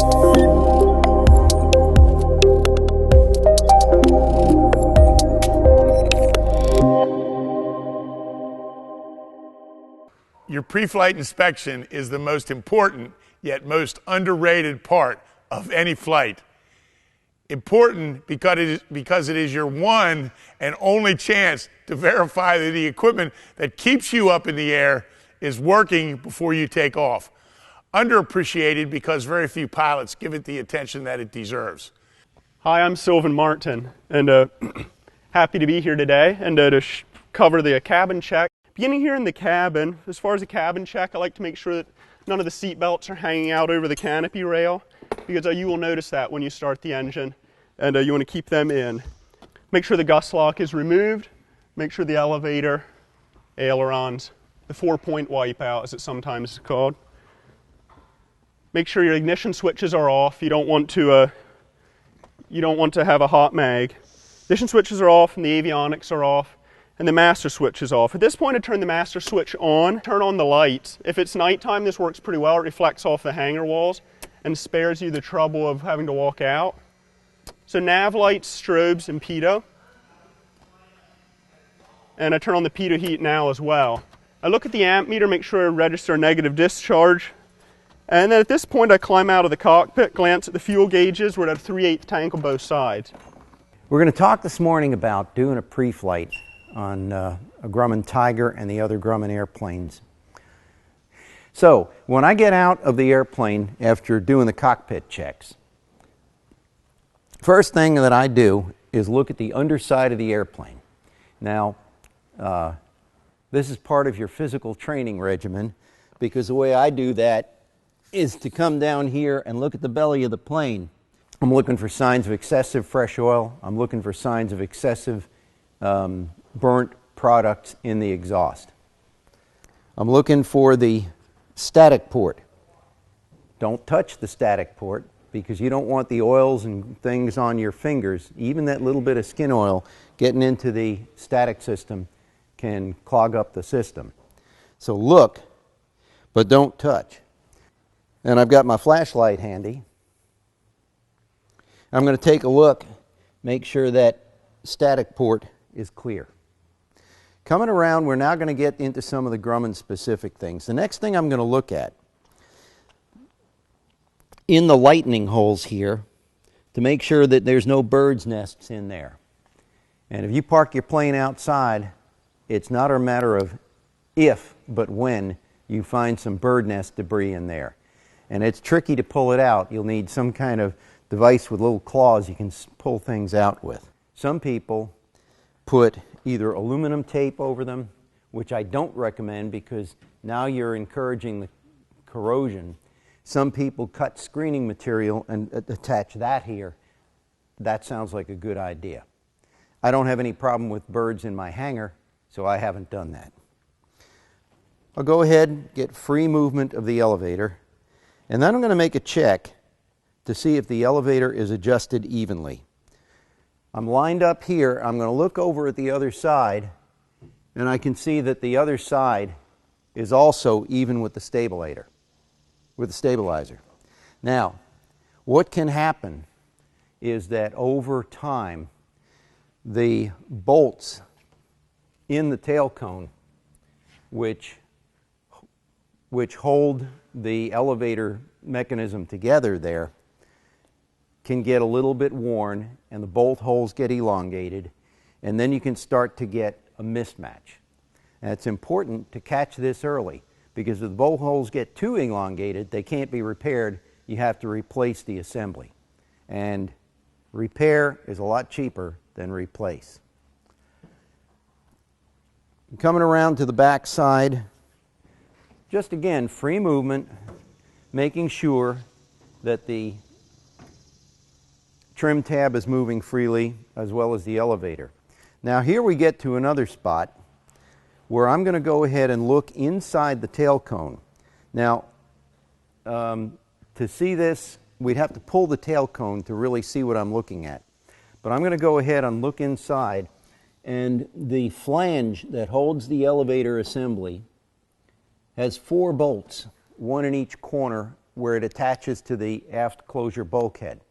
Your pre-flight inspection is the most important yet most underrated part of any flight. Important because it is your one and only chance to verify that the equipment that keeps you up in the air is working before you take off. Underappreciated because very few pilots give it the attention that it deserves. Hi, I'm Sylvan Martin, and happy to be here today and to cover the cabin check. Beginning here in the cabin, as far as the cabin check, I like to make sure that none of the seat belts are hanging out over the canopy rail, because you will notice that when you start the engine, and you want to keep them in. Make sure the gust lock is removed. Make sure the elevator, ailerons, the 4-point wipeout, as it's sometimes called. Make sure your ignition switches are off. You don't want to have a hot mag. Ignition switches are off, and the avionics are off. And the master switch is off. At this point, I turn the master switch on, turn on the lights. If it's nighttime, this works pretty well. It reflects off the hangar walls and spares you the trouble of having to walk out. So nav lights, strobes, and pitot. And I turn on the pitot heat now as well. I look at the amp meter, make sure I register a negative discharge. And then at this point, I climb out of the cockpit, glance at the fuel gauges. We're at a 3/8 tank on both sides. We're going to talk this morning about doing a pre-flight on a Grumman Tiger and the other Grumman airplanes. So, when I get out of the airplane after doing the cockpit checks, first thing that I do is look at the underside of the airplane. Now, this is part of your physical training regimen, because the way I do that is to come down here and look at the belly of the plane. I'm looking for signs of excessive fresh oil. I'm looking for signs of excessive burnt products in the exhaust. I'm looking for the static port. Don't touch the static port, because you don't want the oils and things on your fingers. Even that little bit of skin oil getting into the static system can clog up the system. So look, but don't touch. And I've got my flashlight handy. I'm going to take a look, make sure that static port is clear. Coming around, we're now going to get into some of the Grumman specific things. The next thing I'm going to look at, in the lightning holes here, to make sure that there's no bird's nests in there. And if you park your plane outside, it's not a matter of if, but when you find some bird nest debris in there. And it's tricky to pull it out. You'll need some kind of device with little claws you can pull things out with. Some people put either aluminum tape over them, which I don't recommend because now you're encouraging the corrosion. Some people cut screening material and attach that here. That sounds like a good idea. I don't have any problem with birds in my hangar, so I haven't done that. I'll go ahead and get free movement of the elevator, and then I'm going to make a check to see if the elevator is adjusted evenly. I'm lined up here. I'm going to look over at the other side, and I can see that the other side is also even with the stabilizer. Now, what can happen is that over time, the bolts in the tail cone, which hold the elevator mechanism together there, can get a little bit worn, and the bolt holes get elongated, and then you can start to get a mismatch. And it's important to catch this early, because if the bolt holes get too elongated, they can't be repaired. You have to replace the assembly. And repair is a lot cheaper than replace. Coming around to the back side, just again, free movement, making sure that the trim tab is moving freely, as well as the elevator. Now here we get to another spot where I'm going to go ahead and look inside the tail cone. Now, to see this, we'd have to pull the tail cone to really see what I'm looking at. But I'm going to go ahead and look inside, and the flange that holds the elevator assembly has 4 bolts, one in each corner where it attaches to the aft closure bulkhead.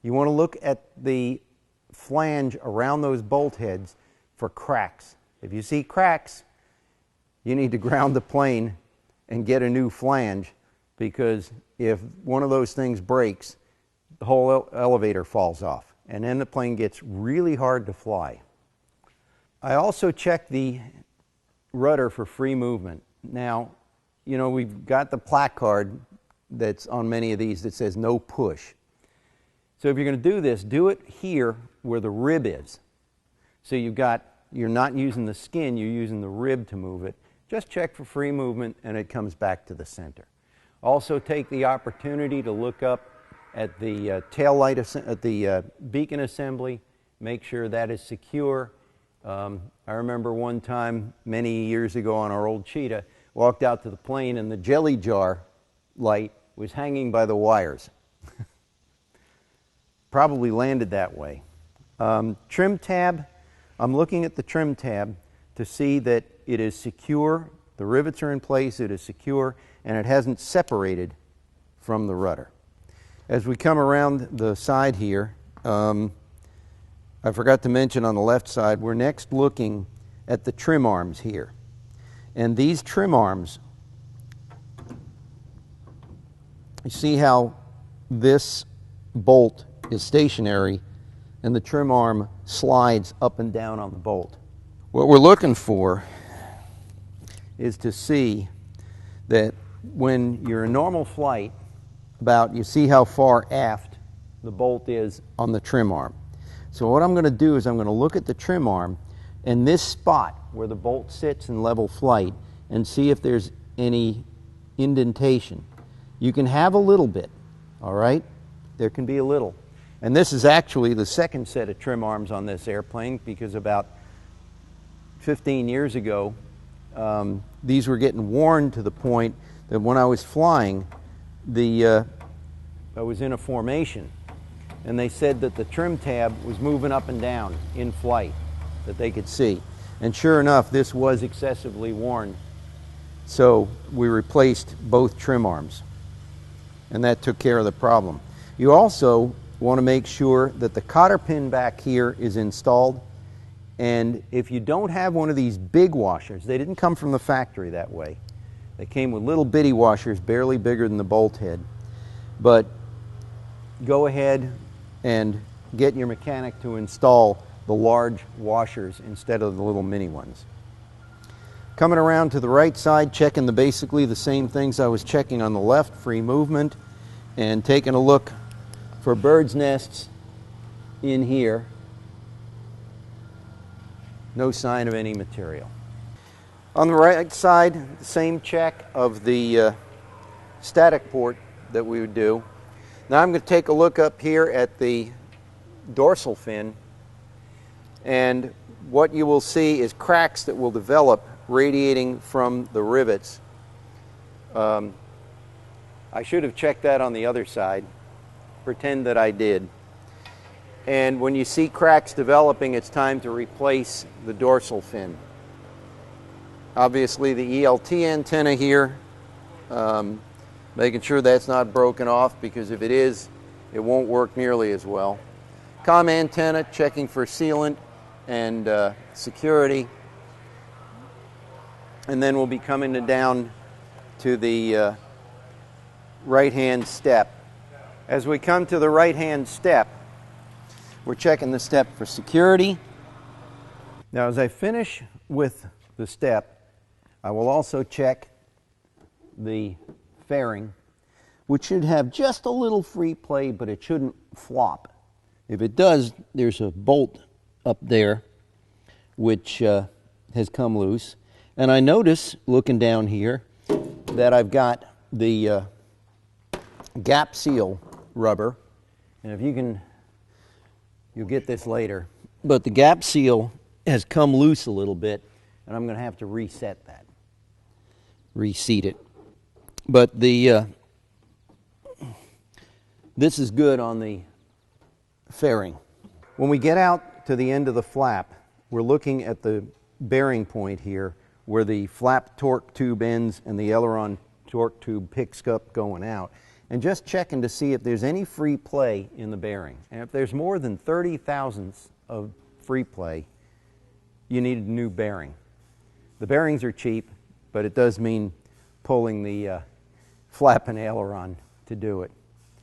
You want to look at the flange around those bolt heads for cracks. If you see cracks, you need to ground the plane and get a new flange, because if one of those things breaks, the whole elevator falls off, and then the plane gets really hard to fly. I also check the rudder for free movement. Now, you know, we've got the placard that's on many of these that says no push. So if you're going to do this, do it here where the rib is. So you're not using the skin, you're using the rib to move it. Just check for free movement and it comes back to the center. Also take the opportunity to look up at the tail light, at the beacon assembly, make sure that is secure. I remember one time many years ago on our old Cheetah, walked out to the plane and the jelly jar light was hanging by the wires. Probably landed that way. Trim tab, I'm looking at the trim tab to see that it is secure, the rivets are in place, it is secure, and it hasn't separated from the rudder. As we come around the side here, I forgot to mention on the left side, we're next looking at the trim arms here. And these trim arms, you see how this bolt is stationary and the trim arm slides up and down on the bolt. What we're looking for is to see that when you're in normal flight, you see how far aft the bolt is on the trim arm. So what I'm going to do is I'm going to look at the trim arm and this spot where the bolt sits in level flight and see if there's any indentation. You can have a little bit, all right? There can be a little. And this is actually the second set of trim arms on this airplane, because about 15 years ago, these were getting worn to the point that when I was flying, I was in a formation, and they said that the trim tab was moving up and down in flight, that they could see. And sure enough, this was excessively worn, so we replaced both trim arms, and that took care of the problem. You also want to make sure that the cotter pin back here is installed, and if you don't have one of these big washers, they didn't come from the factory that way. They came with little bitty washers, barely bigger than the bolt head. But go ahead and get your mechanic to install the large washers instead of the little mini ones. Coming around to the right side, checking basically the same things I was checking on the left, free movement, and taking a look for birds' nests in here. No sign of any material. On the right side, the same check of the static port that we would do. Now I'm going to take a look up here at the dorsal fin, and what you will see is cracks that will develop radiating from the rivets. I should have checked that on the other side. Pretend that I did. And when you see cracks developing, it's time to replace the dorsal fin. Obviously the ELT antenna here, making sure that's not broken off, because if it is, it won't work nearly as well. COM antenna, checking for sealant and security. And then we'll be coming down to the right-hand step. As we come to the right-hand step, we're checking the step for security. Now, as I finish with the step, I will also check the fairing, which should have just a little free play, but it shouldn't flop. If it does, there's a bolt up there which has come loose. And I notice, looking down here, that I've got the gap seal rubber. And if you can, you'll get this later, but the gap seal has come loose a little bit, and I'm going to have to reset that, reseat it. But this is good on the fairing. When we get out to the end of the flap, we're looking at the bearing point here where the flap torque tube ends and the aileron torque tube picks up going out, and just checking to see if there's any free play in the bearing. And if there's more than 30 thousandths of free play, you need a new bearing. The bearings are cheap, but it does mean pulling the flap and aileron to do it.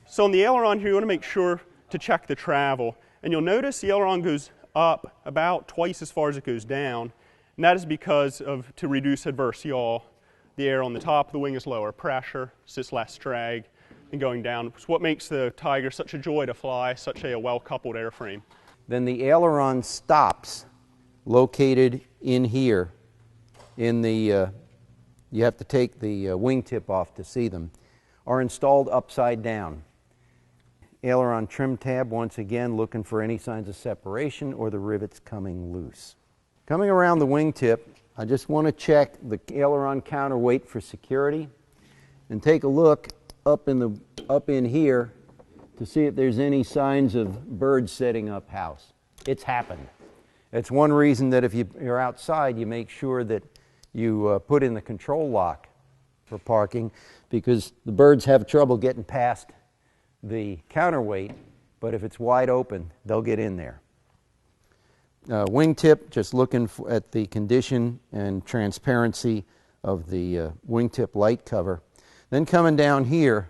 So on the aileron here, you want to make sure to check the travel. And you'll notice the aileron goes up about twice as far as it goes down. And that is because of, to reduce adverse yaw, the air on the top of the wing is lower pressure, so it's less drag than going down. It's what makes the Tiger such a joy to fly, such a well-coupled airframe. Then the aileron stops located in here in the, you have to take the wingtip off to see them, are installed upside down. Aileron trim tab, once again, looking for any signs of separation or the rivets coming loose. Coming around the wingtip, I just want to check the aileron counterweight for security and take a look up in here to see if there's any signs of birds setting up house. It's happened. It's one reason that if you're outside, you make sure that you put in the control lock for parking, because the birds have trouble getting past the counterweight, but if it's wide open, they'll get in there. Wingtip, just looking at the condition and transparency of the wingtip light cover. Then coming down here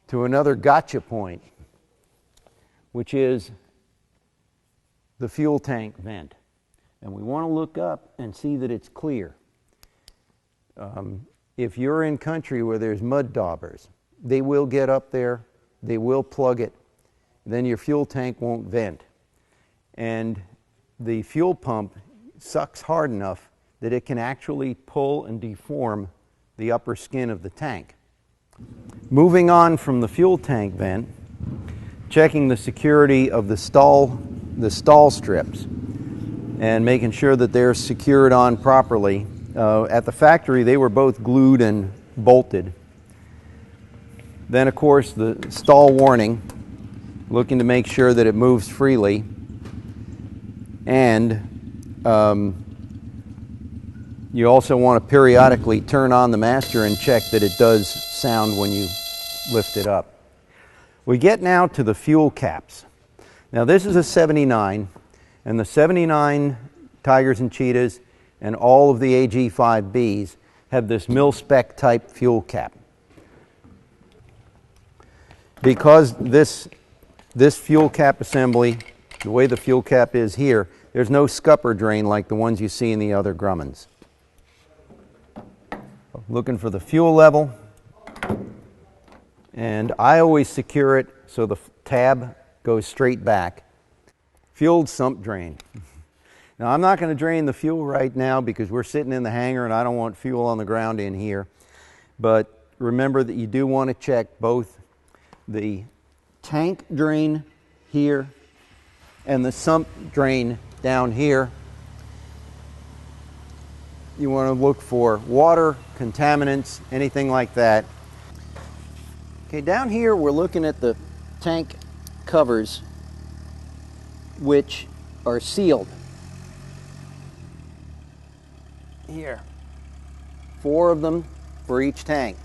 to another gotcha point, which is the fuel tank vent. And we want to look up and see that it's clear. If you're in country where there's mud daubers, they will get up there, they will plug it, then your fuel tank won't vent. And the fuel pump sucks hard enough that it can actually pull and deform the upper skin of the tank. Moving on from the fuel tank vent, checking the security of the stall strips and making sure that they're secured on properly. At the factory, they were both glued and bolted. Then, of course, the stall warning, looking to make sure that it moves freely. And you also want to periodically turn on the master and check that it does sound when you lift it up. We get now to the fuel caps. Now, this is a 79, and the 79 Tigers and Cheetahs and all of the AG5Bs have this mil-spec type fuel cap. Because this fuel cap assembly, the way the fuel cap is here, there's no scupper drain like the ones you see in the other Grummans. Looking for the fuel level, and I always secure it so the tab goes straight back. Fueled sump drain. Now, I'm not going to drain the fuel right now because we're sitting in the hangar and I don't want fuel on the ground in here. But remember that you do want to check both the tank drain here and the sump drain down here. You want to look for water, contaminants, anything like that. Okay, down here we're looking at the tank covers, which are sealed. Here, 4 of them for each tank.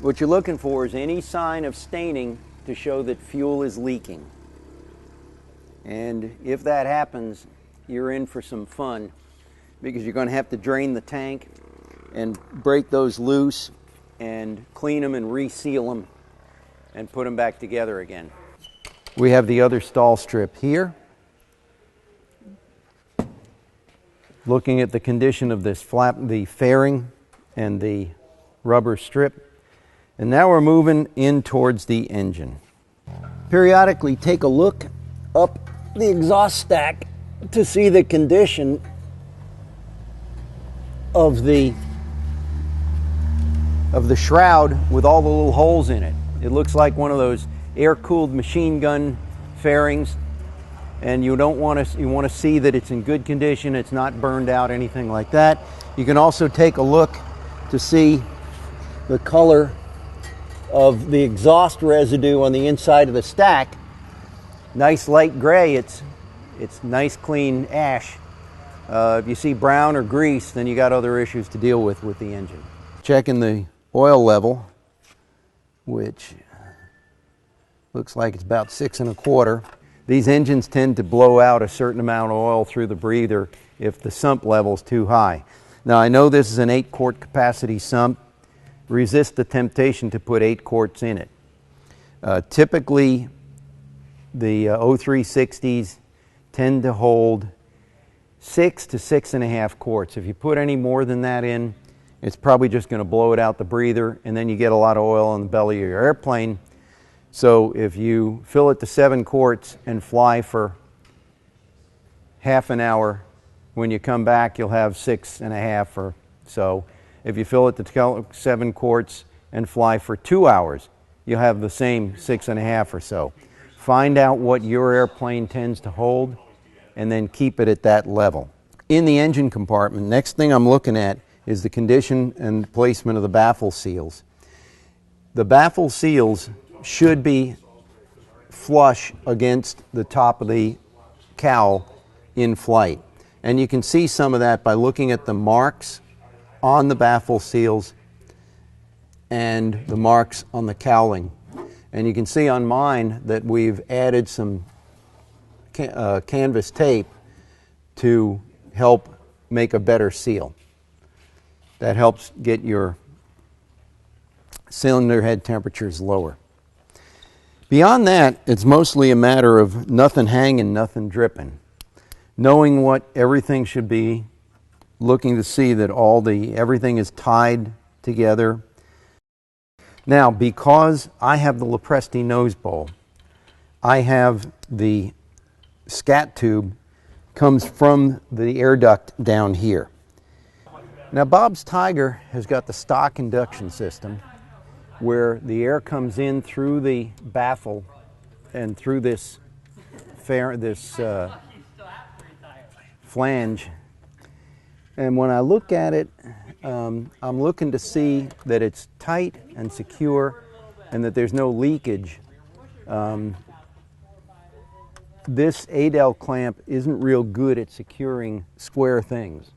What you're looking for is any sign of staining to show that fuel is leaking. And if that happens, you're in for some fun, because you're going to have to drain the tank and break those loose and clean them and reseal them and put them back together again. We have the other stall strip here. Looking at the condition of this flap, the fairing and the rubber strip. And now we're moving in towards the engine. Periodically take a look up the exhaust stack to see the condition of the shroud with all the little holes in it. It looks like one of those air-cooled machine gun fairings, and you want to see that it's in good condition, it's not burned out, anything like that. You can also take a look to see the color of the exhaust residue on the inside of the stack. Nice light gray, it's nice clean ash. If you see brown or grease, then you got other issues to deal with the engine. Checking the oil level, which looks like it's about 6 1/4. These engines tend to blow out a certain amount of oil through the breather if the sump level is too high. Now I know this is an 8-quart capacity sump. Resist the temptation to put 8 quarts in it. Typically the 0360s tend to hold 6 to 6 1/2 quarts. If you put any more than that in, it's probably just going to blow it out the breather, and then you get a lot of oil in the belly of your airplane. So if you fill it to 7 quarts and fly for half an hour, when you come back you'll have 6 1/2 or so. If you fill it to 7 quarts and fly for 2 hours, you'll have the same 6 1/2 or so. Find out what your airplane tends to hold and then keep it at that level. In the engine compartment, next thing I'm looking at is the condition and placement of the baffle seals. The baffle seals should be flush against the top of the cowl in flight. And you can see some of that by looking at the marks on the baffle seals and the marks on the cowling. And you can see on mine that we've added some canvas tape to help make a better seal. That helps get your cylinder head temperatures lower. Beyond that, it's mostly a matter of nothing hanging, nothing dripping. Knowing what everything should be, looking to see that everything is tied together. Now, because I have the Lopresti nose bowl, I have the scat tube comes from the air duct down here. Now, Bob's Tiger has got the stock induction system where the air comes in through the baffle and through this flange. And when I look at it, I'm looking to see that it's tight and secure and that there's no leakage. This Adel clamp isn't real good at securing square things.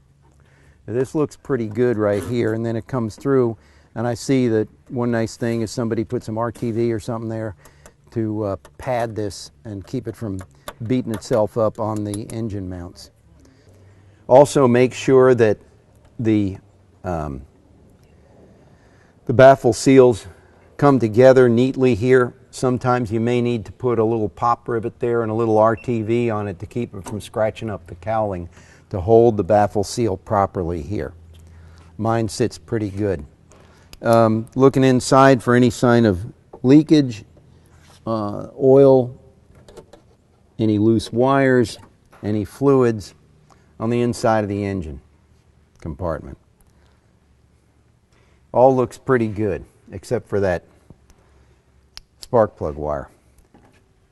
Now, this looks pretty good right here, and then it comes through, and I see that one nice thing is somebody put some RTV or something there to pad this and keep it from beating itself up on the engine mounts. Also make sure that the baffle seals come together neatly here. Sometimes you may need to put a little pop rivet there and a little RTV on it to keep it from scratching up the cowling to hold the baffle seal properly here. Mine sits pretty good. Looking inside for any sign of leakage, oil, any loose wires, any fluids on the inside of the engine compartment. All looks pretty good except for that spark plug wire.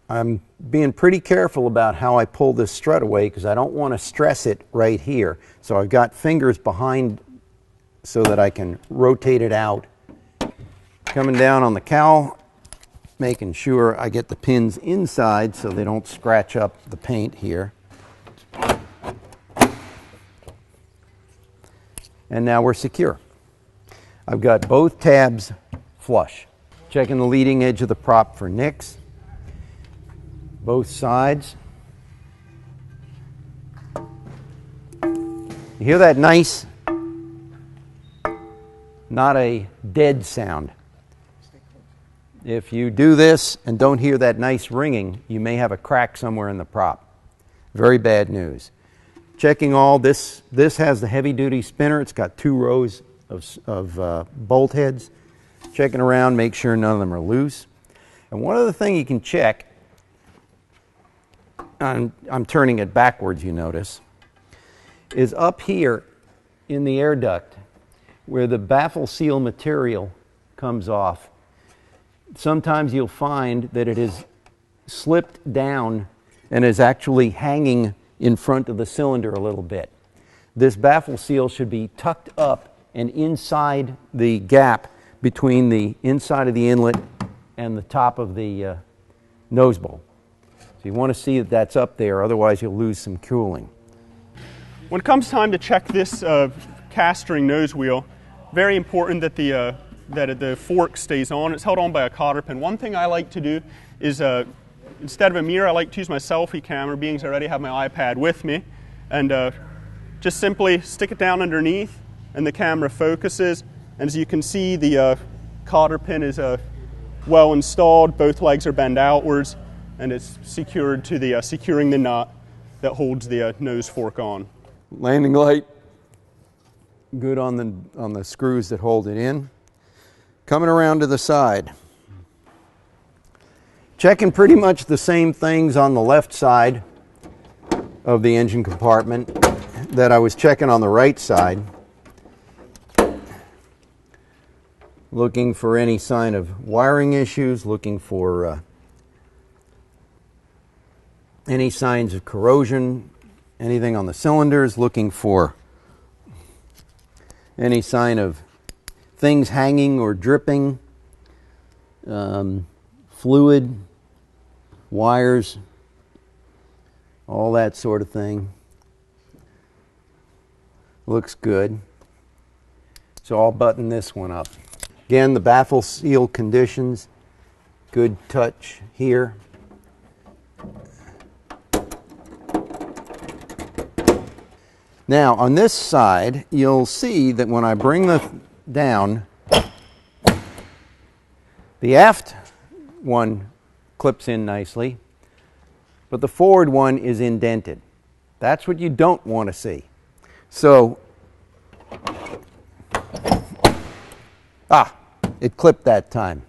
I'm being pretty careful about how I pull this strut away because I don't want to stress it right here. So I've got fingers behind so that I can rotate it out. Coming down on the cowl, making sure I get the pins inside so they don't scratch up the paint here. And now we're secure. I've got both tabs flush. Checking the leading edge of the prop for nicks. Both sides. You hear that nice, not a dead sound. If you do this and don't hear that nice ringing, you may have a crack somewhere in the prop. Very bad news. Checking all this. This has the heavy-duty spinner. It's got 2 rows of bolt heads. Checking around, make sure none of them are loose. And one other thing you can check, I'm turning it backwards, you notice, is up here in the air duct where the baffle seal material comes off. Sometimes you'll find that it is slipped down and is actually hanging in front of the cylinder a little bit. This baffle seal should be tucked up and inside the gap between the inside of the inlet and the top of the nose bowl. So you want to see that that's up there, otherwise you'll lose some cooling. When it comes time to check this cast ring nose wheel, very important that the that the fork stays on. It's held on by a cotter pin. One thing I like to do is, instead of a mirror, I like to use my selfie camera, being as I already have my iPad with me, and just simply stick it down underneath, and the camera focuses. And as you can see, the cotter pin is well installed. Both legs are bent outwards, and it's secured to the securing the nut that holds the nose fork on. Landing light, good on the screws that hold it in. Coming around to the side. Checking pretty much the same things on the left side of the engine compartment that I was checking on the right side. Looking for any sign of wiring issues, looking for any signs of corrosion, anything on the cylinders, looking for any sign of things hanging or dripping, fluid, wires, all that sort of thing. Looks good. So I'll button this one up. Again, the baffle seal conditions, good touch here. Now on this side, you'll see that when I bring the down, the aft one clips in nicely, but the forward one is indented. That's what you don't want to see. So, it clipped that time.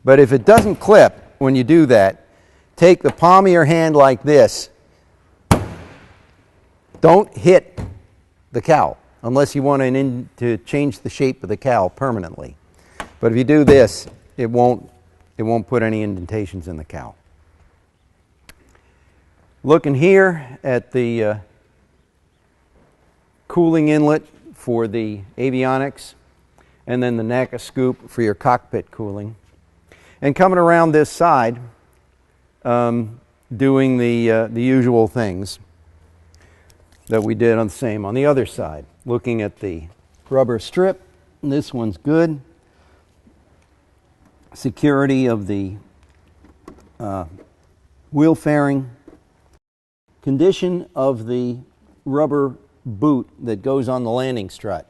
But if it doesn't clip when you do that, take the palm of your hand like this. Don't hit the cowl unless you want to change the shape of the cowl permanently. But if you do this, it won't put any indentations in the cowl. Looking here at the cooling inlet for the avionics, and then the NACA scoop for your cockpit cooling. And coming around this side, doing the usual things that we did on the other side. Looking at the rubber strip, this one's good. Security of the wheel fairing. Condition of the rubber boot that goes on the landing strut.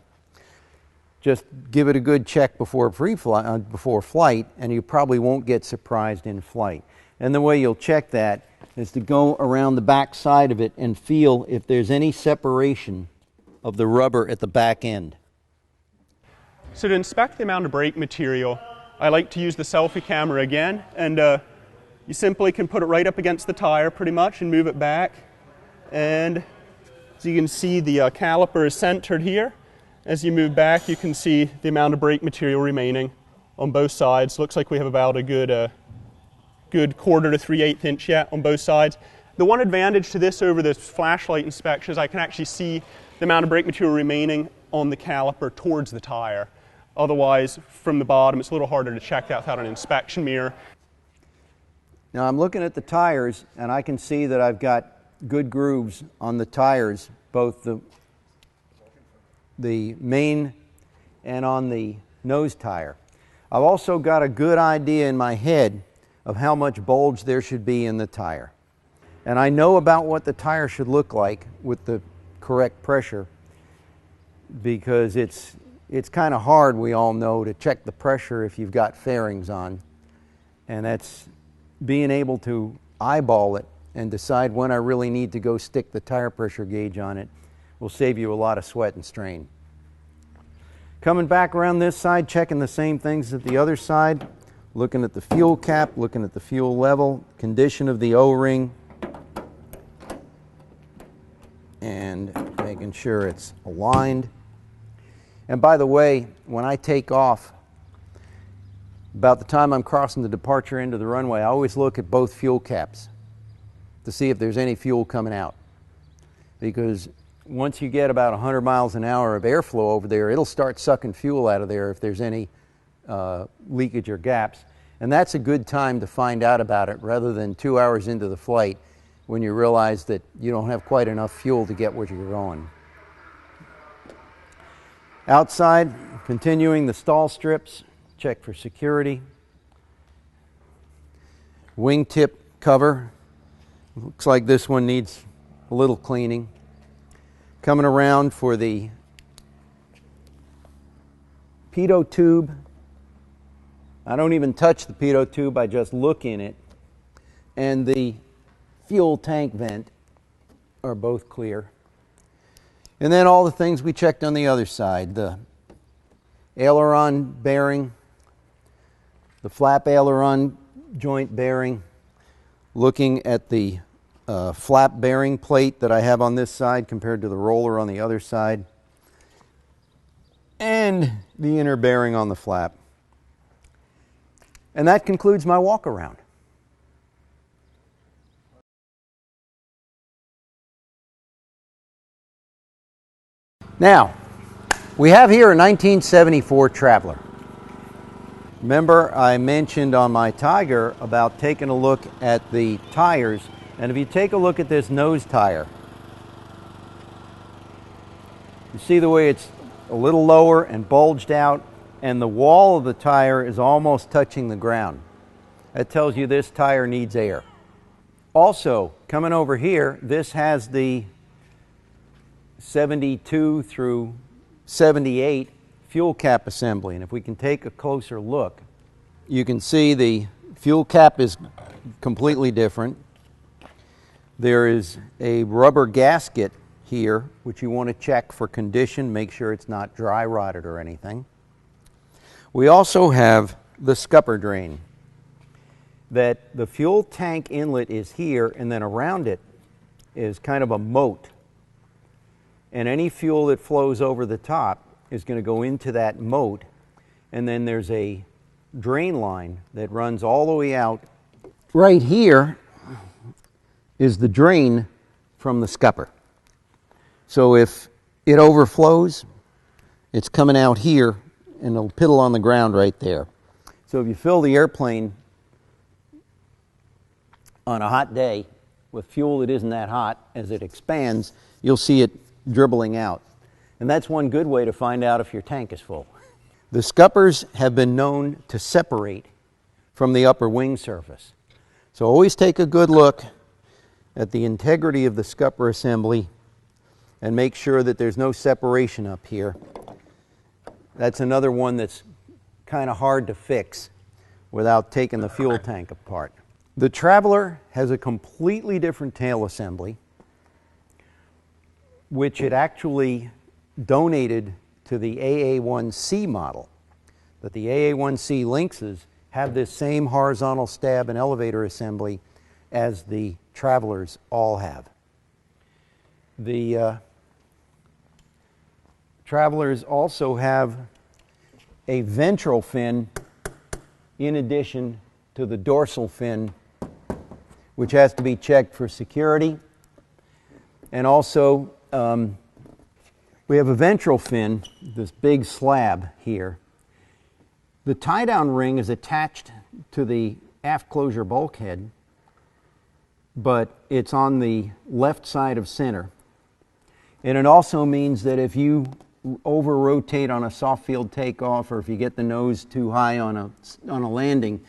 Just give it a good check before flight, and you probably won't get surprised in flight. And the way you'll check that is to go around the back side of it and feel if there's any separation of the rubber at the back end. So to inspect the amount of brake material, I like to use the selfie camera again, and you simply can put it right up against the tire pretty much and move it back. And as you can see, the caliper is centered here. As you move back, you can see the amount of brake material remaining on both sides. Looks like we have about a good 1/4 to 3/8 inch yet on both sides. The one advantage to this over this flashlight inspection is I can actually see the amount of brake material remaining on the caliper towards the tire. Otherwise, from the bottom, it's a little harder to check that without an inspection mirror. Now I'm looking at the tires, and I can see that I've got good grooves on the tires, both the main and on the nose tire. I've also got a good idea in my head of how much bulge there should be in the tire. And I know about what the tire should look like with the correct pressure, because it's kind of hard, we all know, to check the pressure if you've got fairings on. And that's being able to eyeball it and decide when I really need to go stick the tire pressure gauge on it will save you a lot of sweat and strain. Coming back around this side, checking the same things at the other side, looking at the fuel cap, looking at the fuel level, condition of the O-ring, and making sure it's aligned. And by the way, when I take off, about the time I'm crossing the departure end of the runway, I always look at both fuel caps to see if there's any fuel coming out. Because once you get about 100 miles an hour of airflow over there, it'll start sucking fuel out of there if there's any leakage or gaps. And that's a good time to find out about it rather than 2 hours into the flight when you realize that you don't have quite enough fuel to get where you're going. Outside, continuing the stall strips, check for security. Wingtip cover. Looks like this one needs a little cleaning. Coming around for the pitot tube. I don't even touch the pitot tube, I just look in it. And the fuel tank vent are both clear. And then all the things we checked on the other side. The aileron bearing, the flap aileron joint bearing, looking at the flap bearing plate that I have on this side compared to the roller on the other side, and the inner bearing on the flap. And that concludes my walk around. Now, we have here a 1974 Traveler. Remember, I mentioned on my Tiger about taking a look at the tires, and if you take a look at this nose tire, you see the way it's a little lower and bulged out, and the wall of the tire is almost touching the ground. That tells you this tire needs air. Also, coming over here, this has the 72 through 78 fuel cap assembly, and if we can take a closer look, you can see the fuel cap is completely different. There is a rubber gasket here which you want to check for condition, make sure it's not dry rotted or anything. We also have the scupper drain, that the fuel tank inlet is here, and then around it is kind of a moat, and any fuel that flows over the top is going to go into that moat, and then there's a drain line that runs all the way out. Right here is the drain from the scupper. So if it overflows, it's coming out here and it'll piddle on the ground right there. So if you fill the airplane on a hot day with fuel that isn't that hot, as it expands, you'll see it dribbling out. And that's one good way to find out if your tank is full. The scuppers have been known to separate from the upper wing surface. So always take a good look at the integrity of the scupper assembly and make sure that there's no separation up here. That's another one that's kind of hard to fix without taking the fuel tank apart. The Traveler has a completely different tail assembly, which it actually donated to the AA-1C model. But the AA-1C Lynxes have this same horizontal stab and elevator assembly as the Travelers all have. The Travelers also have a ventral fin in addition to the dorsal fin, which has to be checked for security. And also, we have a ventral fin, this big slab here. The tie-down ring is attached to the aft closure bulkhead, but it's on the left side of center. And it also means that if you over-rotate on a soft field takeoff, or if you get the nose too high on a landing,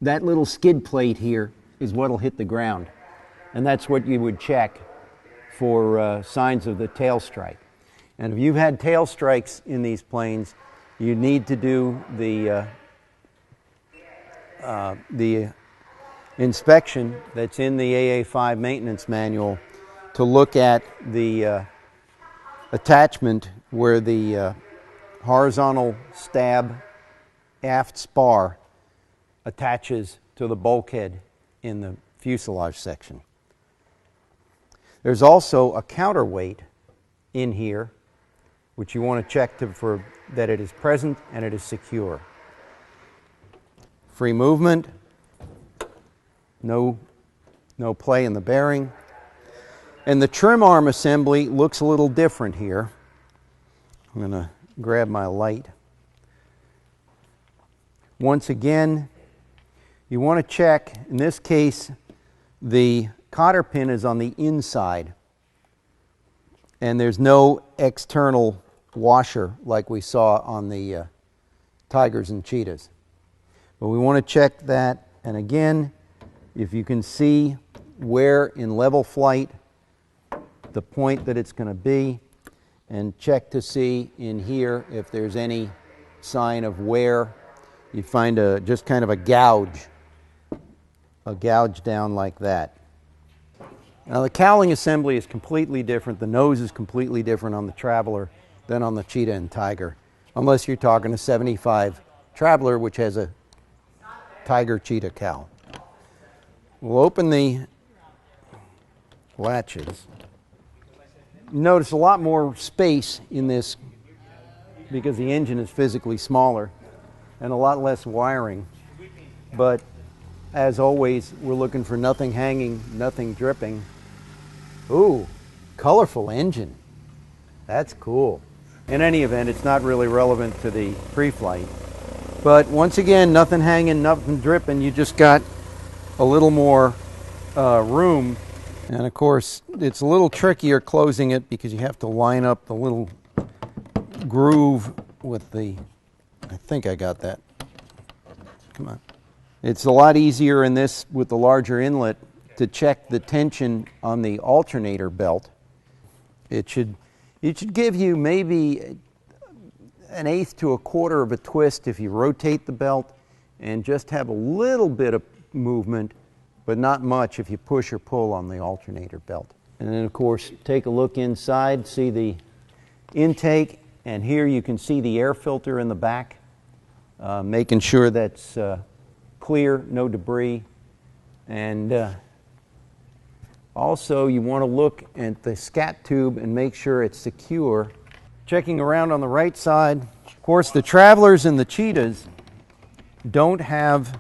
that little skid plate here is what will hit the ground. And that's what you would check for signs of the tail strike. And if you've had tail strikes in these planes, you need to do the inspection that's in the AA-5 maintenance manual to look at the attachment where the horizontal stab aft spar attaches to the bulkhead in the fuselage section. There's also a counterweight in here, which you want to check for that it is present and it is secure. Free movement, no play in the bearing. And the trim arm assembly looks a little different here. I'm going to grab my light. Once again, you want to check, in this case, the cotter pin is on the inside, and there's no external washer like we saw on the tigers and cheetahs. But we want to check that, and again, if you can see where in level flight the point that it's going to be, and check to see in here if there's any sign of wear. You find just kind of a gouge down like that. Now the cowling assembly is completely different. The nose is completely different on the Traveler than on the Cheetah and Tiger, unless you're talking a 75 Traveler, which has a Tiger-Cheetah cowl. We'll open the latches. Notice a lot more space in this because the engine is physically smaller and a lot less wiring. But as always, we're looking for nothing hanging, nothing dripping. Ooh, colorful engine. That's cool. In any event, it's not really relevant to the pre-flight. But once again, nothing hanging, nothing dripping. You just got a little more room. And of course, it's a little trickier closing it because you have to line up the little groove with the, I think I got that. Come on. It's a lot easier in this with the larger inlet to check the tension on the alternator belt. It should give you maybe an eighth to a quarter of a twist if you rotate the belt and just have a little bit of movement, but not much if you push or pull on the alternator belt. And then of course, take a look inside, see the intake, and here you can see the air filter in the back, making sure that's clear, no debris. And also you want to look at the scat tube and make sure it's secure. Checking around on the right side, of course the Travelers and the Cheetahs don't have,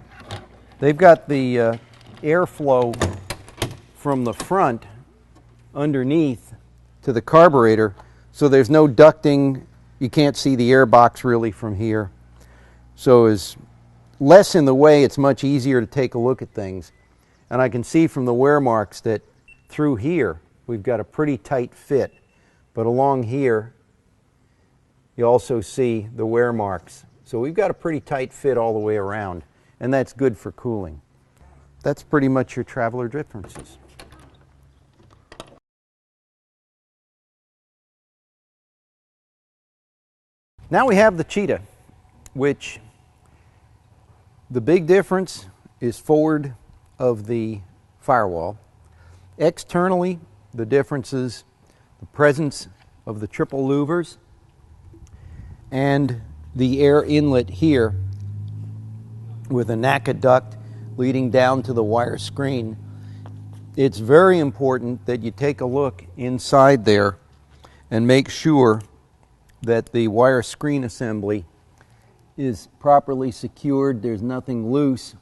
they've got the airflow from the front underneath to the carburetor, so there's no ducting. You can't see the air box really from here. So as less in the way, it's much easier to take a look at things. And I can see from the wear marks that through here we've got a pretty tight fit, but along here you also see the wear marks. So we've got a pretty tight fit all the way around, and that's good for cooling. That's pretty much your Traveler differences. Now we have the Cheetah, which the big difference is forward of the firewall. Externally, the difference is the presence of the triple louvers and the air inlet here with a NACA duct leading down to the wire screen. It's very important that you take a look inside there and make sure that the wire screen assembly is properly secured. There's nothing loose,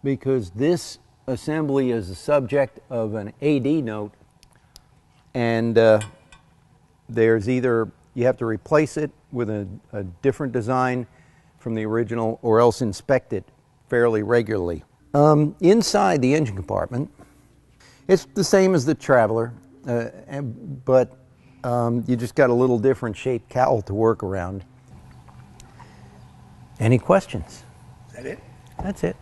because this assembly is the subject of an AD note, and there's either you have to replace it with a different design from the original, or else inspect it fairly regularly. Inside the engine compartment, it's the same as the Traveler, but you just got a little different shaped cowl to work around. Any questions? Is that it? That's it.